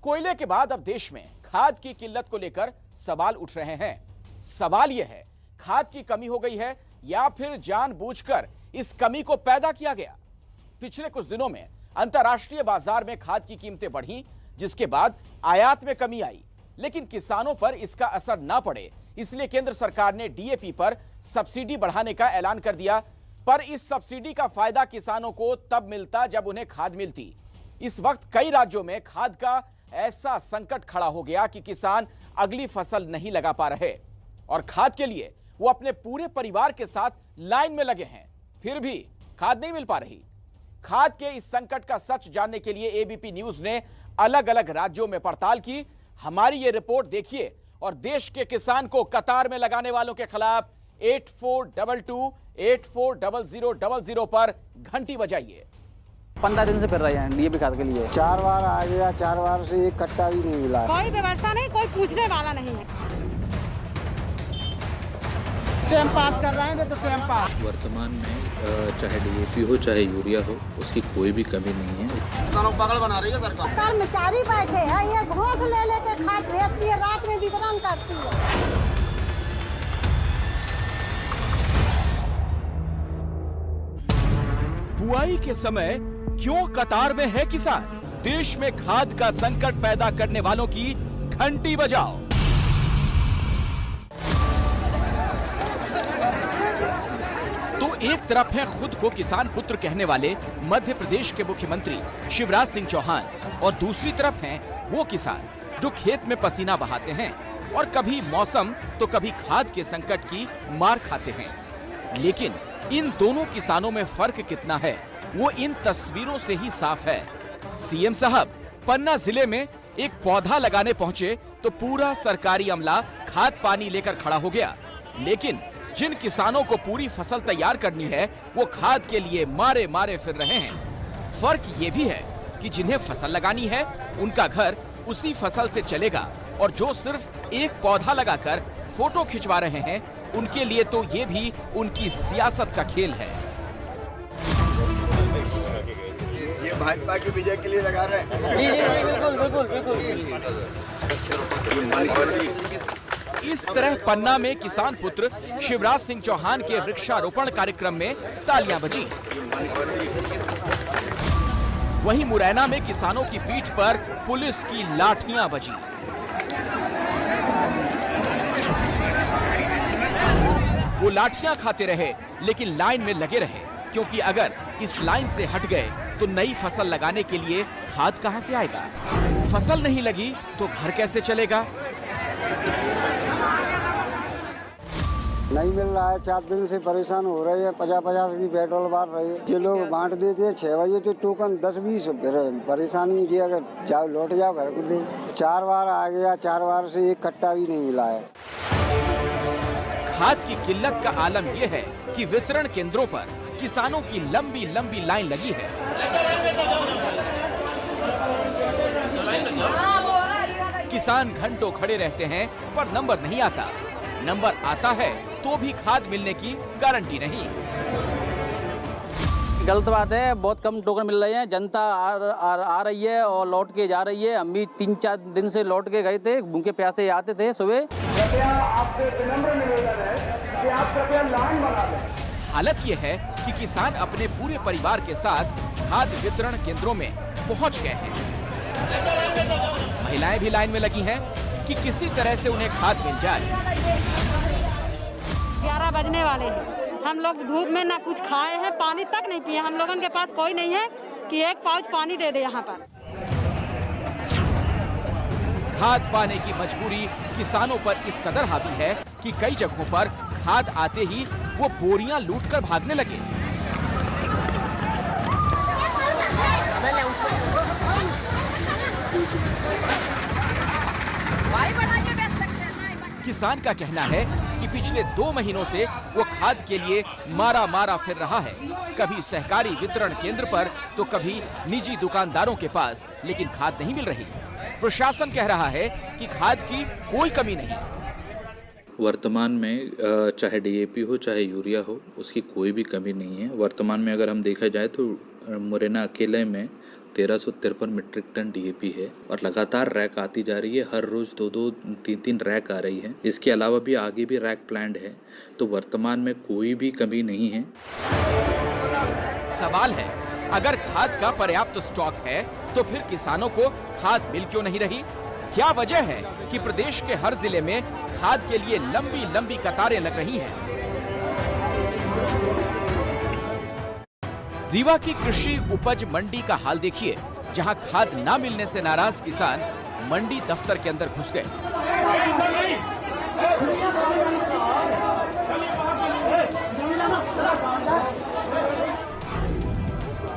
कोयले के बाद अब देश में खाद की किल्लत को लेकर सवाल उठ रहे हैं। सवाल यह है, खाद की कमी हो गई है या फिर जानबूझकर इस कमी को पैदा किया गया। पिछले कुछ दिनों में अंतर्राष्ट्रीय बाजार में खाद की कीमतें बढ़ी, जिसके बाद आयात में कमी आई, लेकिन किसानों पर इसका असर ना पड़े इसलिए केंद्र सरकार ने डीएपी पर सब्सिडी बढ़ाने का ऐलान कर दिया। पर इस सब्सिडी का फायदा किसानों को तब मिलता जब उन्हें खाद मिलती। इस वक्त कई राज्यों में खाद का ऐसा संकट खड़ा हो गया कि किसान अगली फसल नहीं लगा पा रहे और खाद के लिए वो अपने पूरे परिवार के साथ लाइन में लगे हैं, फिर भी खाद नहीं मिल पा रही। खाद के इस संकट का सच जानने के लिए एबीपी न्यूज ने अलग अलग राज्यों में पड़ताल की। हमारी ये रिपोर्ट देखिए और देश के किसान को कतार में लगाने वालों के खिलाफ 8422840000 पर घंटी बजाइए। 15 दिन से फिर रहे हैं डीएपी खाद के लिए। 4 बार आ गया, 4 बार से एक कट्टा भी नहीं मिला। कोई व्यवस्था नहीं, कोई पूछने वाला नहीं है। टाइम पास कर रहे हैं तो टाइम पास। वर्तमान में चाहे डीएपी हो चाहे यूरिया हो, उसकी कोई भी कमी नहीं है। किसानों को पागल बना रही है सरकार। कर्मचारी बैठे हैं, ये घूस ले लेके खाद भेजती है, रात में वितरण करती है। बुआई के समय क्यों कतार में है किसान? देश में खाद का संकट पैदा करने वालों की घंटी बजाओ। तो एक तरफ है खुद को किसान पुत्र कहने वाले मध्य प्रदेश के मुख्यमंत्री शिवराज सिंह चौहान और दूसरी तरफ हैं वो किसान जो खेत में पसीना बहाते हैं और कभी मौसम तो कभी खाद के संकट की मार खाते हैं। लेकिन इन दोनों किसानों में फर्क कितना है वो इन तस्वीरों से ही साफ है। सीएम साहब पन्ना जिले में एक पौधा लगाने पहुंचे तो पूरा सरकारी अमला खाद पानी लेकर खड़ा हो गया, लेकिन जिन किसानों को पूरी फसल तैयार करनी है वो खाद के लिए मारे मारे फिर रहे हैं। फर्क ये भी है कि जिन्हें फसल लगानी है उनका घर उसी फसल से चलेगा और जो सिर्फ एक पौधा लगाकर फोटो खिंचवा रहे हैं उनके लिए तो ये भी उनकी सियासत का खेल है। ये भाजपा की विजय के लिए लगा रहे हैं। जी बिल्कुल। इस तरह पन्ना में किसान पुत्र शिवराज सिंह चौहान के वृक्षारोपण कार्यक्रम में तालियां बजी। वहीं मुरैना में किसानों की पीठ पर पुलिस की लाठियां बजी। वो लाठियां खाते रहे लेकिन लाइन में लगे रहे, क्योंकि अगर इस लाइन से हट गए तो नई फसल लगाने के लिए खाद कहां से आएगा? फसल नहीं लगी तो घर कैसे चलेगा? नहीं मिल रहा है, 4 दिन से परेशान हो रहे हैं। 50-50 की पेट्रोल बांट रहे हैं। ये लोग बांट देते हैं 6 बजे तो टोकन 10-20 परेशानी की, अगर जाओ लौट जाओ घर को ले। 4 बार आ गया, 4 बार से एक कट्टा भी नहीं मिला है। खाद की किल्लत का आलम यह है कि वितरण केंद्रों पर किसानों की लंबी लंबी लाइन लगी है। किसान घंटों खड़े रहते हैं पर नंबर नहीं आता। नंबर आता है तो भी खाद मिलने की गारंटी नहीं। गलत बात है, बहुत कम टोकन मिल रहे हैं। जनता आ रही है और लौट के जा रही है। हम भी 3-4 दिन से लौट के गए थे, भूखे प्यासे आते थे सुबह। हालत ये है कि किसान अपने पूरे परिवार के साथ खाद वितरण केंद्रों में पहुंच गए हैं। महिलाएं भी लाइन में लगी हैं कि किसी तरह से उन्हें खाद मिल जाए। 11 बजने वाले हैं, हम लोग धूप में ना कुछ खाए हैं, पानी तक नहीं पिए। हम लोगों के पास कोई नहीं है कि एक पाउच पानी दे दे यहाँ पर। खाद पाने की मजबूरी किसानों पर इस कदर हावी है कि कई जगहों पर खाद आते ही वो बोरियां लूटकर भागने लगे। किसान का कहना है कि पिछले 2 महीनों से वो खाद के लिए मारा फिर रहा है, कभी सहकारी वितरण केंद्र पर तो कभी निजी दुकानदारों के पास, लेकिन खाद नहीं मिल रही। प्रशासन कह रहा है कि खाद की कोई कमी नहीं। वर्तमान में चाहे डीएपी हो चाहे यूरिया हो, उसकी कोई भी कमी नहीं है। वर्तमान में अगर हम देखा जाए तो मुरैना अकेले में 1353 मीट्रिक टन डीएपी है और लगातार रैक आती जा रही है। हर रोज 2-2, 3-3 रैक आ रही है। इसके अलावा भी आगे भी रैक प्लान्ड है, तो वर्तमान में कोई भी कमी नहीं है। सवाल है, अगर खाद का पर्याप्त स्टॉक है तो फिर किसानों को खाद मिल क्यों नहीं रही? क्या वजह है कि प्रदेश के हर जिले में खाद के लिए लंबी लंबी कतारें लग रही हैं? रीवा की कृषि उपज मंडी का हाल देखिए, जहां खाद ना मिलने से नाराज किसान मंडी दफ्तर के अंदर घुस गए।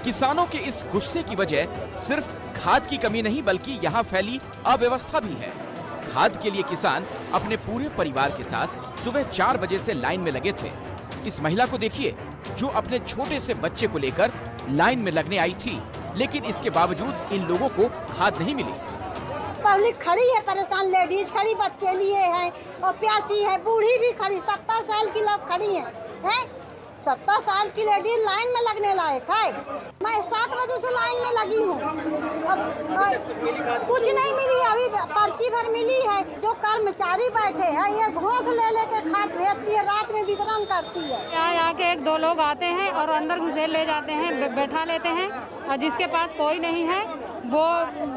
किसानों के इस गुस्से की वजह सिर्फ खाद की कमी नहीं बल्कि यहां फैली अव्यवस्था भी है। खाद के लिए किसान अपने पूरे परिवार के साथ सुबह 4 बजे से लाइन में लगे थे। इस महिला को देखिए, जो अपने छोटे से बच्चे को लेकर लाइन में लगने आई थी, लेकिन इसके बावजूद इन लोगों को खाद नहीं मिली। पब्लिक खड़ी है परेशान, लेडीज खड़ी, बच्चे लिए हैं और प्यासी है, बूढ़ी भी खड़ी, 70 साल की लोग खड़ी हैं। 70 साल की लेडीज लाइन में लगने लायक है। मैं 7 बजे से लाइन में लगी हूँ, अब कुछ नहीं मिली, अभी पर्ची भर मिली है। जो कर्मचारी बैठे हैं ये घोंस ले लेके खाद भेजती है, रात में वितरण करती है। यहाँ आके 1-2 लोग आते हैं और अंदर घुसेड़ ले जाते हैं, बैठा लेते हैं, और जिसके पास कोई नहीं है वो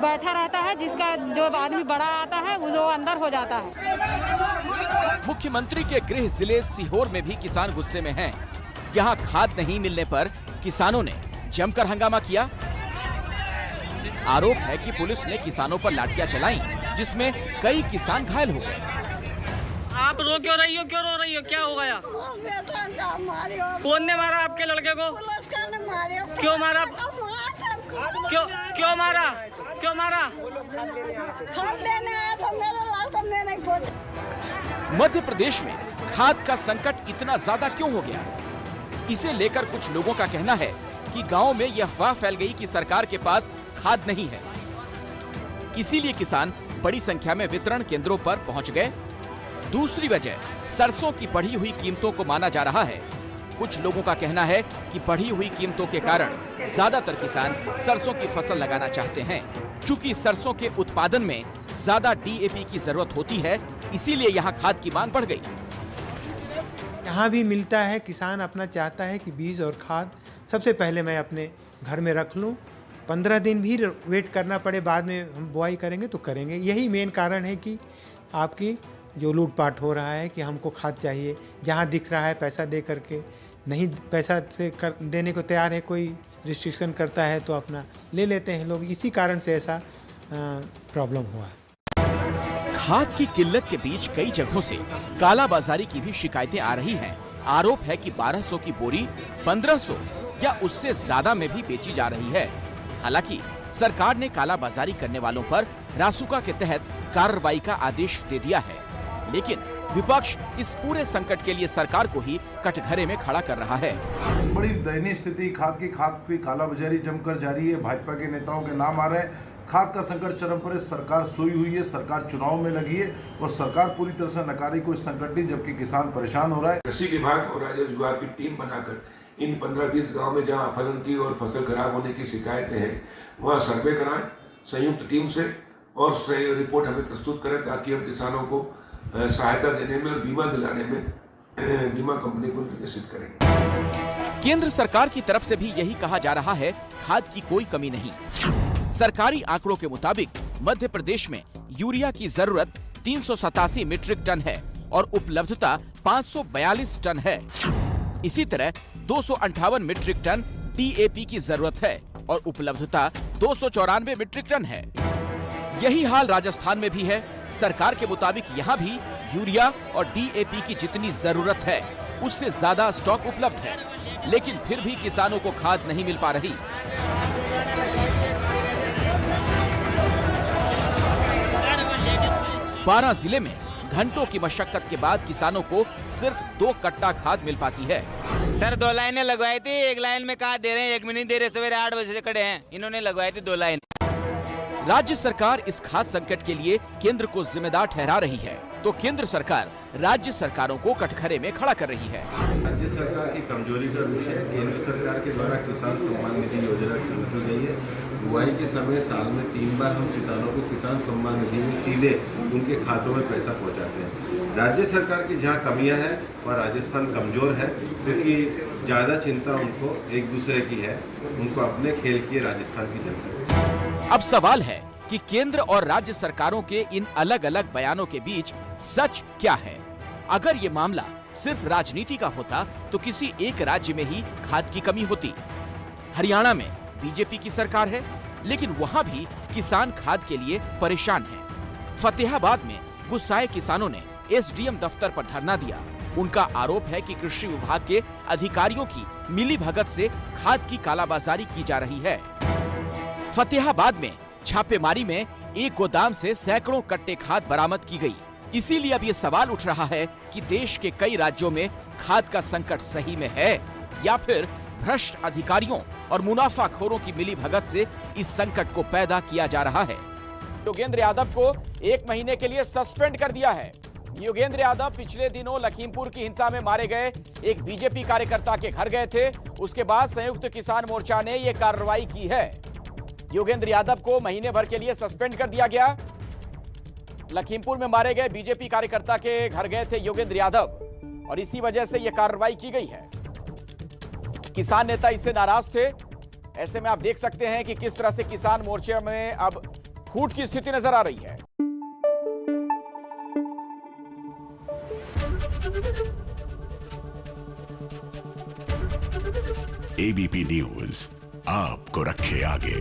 बैठा रहता है, जिसका जो आदमी बड़ा आता है वो अंदर हो जाता है। मुख्यमंत्री के गृह जिले सीहोर में भी किसान गुस्से में हैं। यहाँ खाद नहीं मिलने पर किसानों ने जमकर हंगामा किया। आरोप है कि पुलिस ने किसानों पर लाठियां चलाई, जिसमें कई किसान घायल हो गए। आप रो क्यों रही हो? क्यों रो रही हो? क्या हो गया? कौन ने मारा आपके लड़के को? क्यों मारा? क्यों मारा? क्यों मारा? मध्य प्रदेश में खाद का संकट इतना ज्यादा क्यों हो गया? इसे लेकर कुछ लोगों का कहना है कि गांव में यह अफवाह फैल गई कि सरकार के पास खाद नहीं है, इसीलिए किसान बड़ी संख्या में वितरण केंद्रों पर पहुंच गए। दूसरी वजह सरसों की बढ़ी हुई कीमतों को माना जा रहा है। कुछ लोगों का कहना है कि बढ़ी हुई कीमतों के कारण ज्यादातर किसान सरसों की फसल लगाना चाहते हैं। चूंकि सरसों के उत्पादन में ज्यादा डीएपी की जरूरत होती है, इसीलिए यहाँ खाद की मांग बढ़ गई। यहाँ भी मिलता है, किसान अपना चाहता है कि बीज और खाद सबसे पहले मैं अपने घर में रख लूँ, 15 दिन भी वेट करना पड़े, बाद में हम बुआई करेंगे तो करेंगे। यही मेन कारण है कि आपकी जो लूटपाट हो रहा है कि हमको खाद चाहिए, जहाँ दिख रहा है पैसा दे करके, नहीं पैसा से देने को तैयार है, कोई रिस्ट्रिक्शन करता है तो अपना ले लेते हैं लोग। इसी कारण से ऐसा प्रॉब्लम हुआ है। खाद की किल्लत के बीच कई जगहों से कालाबाजारी की भी शिकायतें आ रही हैं। आरोप है कि 1200 की बोरी 1500 या उससे ज्यादा में भी बेची जा रही है। हालांकि सरकार ने कालाबाजारी करने वालों पर रासुका के तहत कार्रवाई का आदेश दे दिया है, लेकिन विपक्ष इस पूरे संकट के लिए सरकार को ही कटघरे में खड़ा कर रहा है। बड़ी दयनीय स्थिति, खाद की कालाबाजारी जमकर जारी है। भाजपा के नेताओं के नाम आ रहे हैं। खाद का संकट चरम पर है। सरकार सोई हुई है, सरकार चुनाव में लगी है और सरकार पूरी तरह से नकारी कोई संकट नहीं, जबकि किसान परेशान हो रहा है। कृषि विभाग और राजस्व विभाग की टीम बनाकर इन 15-20 गाँव में जहाँ फलन की और फसल खराब होने की शिकायतें हैं, वहाँ सर्वे कराएं संयुक्त टीम से और रिपोर्ट हमें प्रस्तुत करें, ताकि हम किसानों को सहायता देने में और बीमा दिलाने में बीमा कंपनी को निर्देशित करेंगे। केंद्र सरकार की तरफ से भी यही कहा जा रहा है, खाद की कोई कमी नहीं। सरकारी आंकड़ों के मुताबिक मध्य प्रदेश में यूरिया की जरूरत 387 मीट्रिक टन है और उपलब्धता 542 टन है। इसी तरह 258 मीट्रिक टन डीएपी की जरूरत है और उपलब्धता 294 मीट्रिक टन है। यही हाल राजस्थान में भी है। सरकार के मुताबिक यहाँ भी यूरिया और डीएपी की जितनी जरूरत है उससे ज्यादा स्टॉक उपलब्ध है, लेकिन फिर भी किसानों को खाद नहीं मिल पा रही। बारां जिले में घंटों की मशक्कत के बाद किसानों को सिर्फ 2 कट्टा खाद मिल पाती है। सर 2 लाइनें लगवाई थी, एक लाइन में कहा दे रहे हैं, एक में नहीं दे रहे। सवेरे 8 बजे से खड़े हैं, इन्होंने लगवाई थी 2 लाइन। राज्य सरकार इस खाद संकट के लिए केंद्र को जिम्मेदार ठहरा रही है, तो केंद्र सरकार राज्य सरकारों को कटघरे में खड़ा कर रही है। राज्य सरकार की कमजोरी का विषय केंद्र सरकार के द्वारा किसान सम्मान निधि योजना शुरू की गई है। बुआई के समय साल में 3 बार हम किसानों को किसान सम्मान निधि में सीधे उनके खातों में पैसा पहुंचाते हैं। राज्य सरकार की जहां कमियां हैं वह राजस्थान कमज़ोर है, क्योंकि ज़्यादा चिंता उनको एक दूसरे की है, उनको अपने खेल की राजस्थान की जनता। अब सवाल है कि केंद्र और राज्य सरकारों के इन अलग अलग बयानों के बीच सच क्या है। अगर ये मामला सिर्फ राजनीति का होता तो किसी एक राज्य में ही खाद की कमी होती। हरियाणा में बीजेपी की सरकार है, लेकिन वहां भी किसान खाद के लिए परेशान हैं। फतेहाबाद में गुस्साए किसानों ने एसडीएम दफ्तर पर धरना दिया। उनका आरोप है कि कृषि विभाग के अधिकारियों की मिलीभगत से खाद की कालाबाजारी की जा रही है। फतेहाबाद में छापेमारी में एक गोदाम से सैकड़ों कट्टे खाद बरामद की गई। इसीलिए अब ये सवाल उठ रहा है कि देश के कई राज्यों में खाद का संकट सही में है या फिर भ्रष्ट अधिकारियों और मुनाफाखोरों की मिलीभगत से इस संकट को पैदा किया जा रहा है। योगेंद्र यादव को 1 महीने के लिए सस्पेंड कर दिया है। योगेंद्र यादव पिछले दिनों लखीमपुर की हिंसा में मारे गए एक बीजेपी कार्यकर्ता के घर गए थे। उसके बाद संयुक्त किसान मोर्चा ने यह कार्रवाई की है। योगेंद्र यादव को महीने भर के लिए सस्पेंड कर दिया गया। लखीमपुर में मारे गए बीजेपी कार्यकर्ता के घर गए थे योगेंद्र यादव और इसी वजह से यह कार्रवाई की गई है। किसान नेता इससे नाराज थे। ऐसे में आप देख सकते हैं कि किस तरह से किसान मोर्चे में अब फूट की स्थिति नजर आ रही है। एबीपी न्यूज आपको रखे आगे।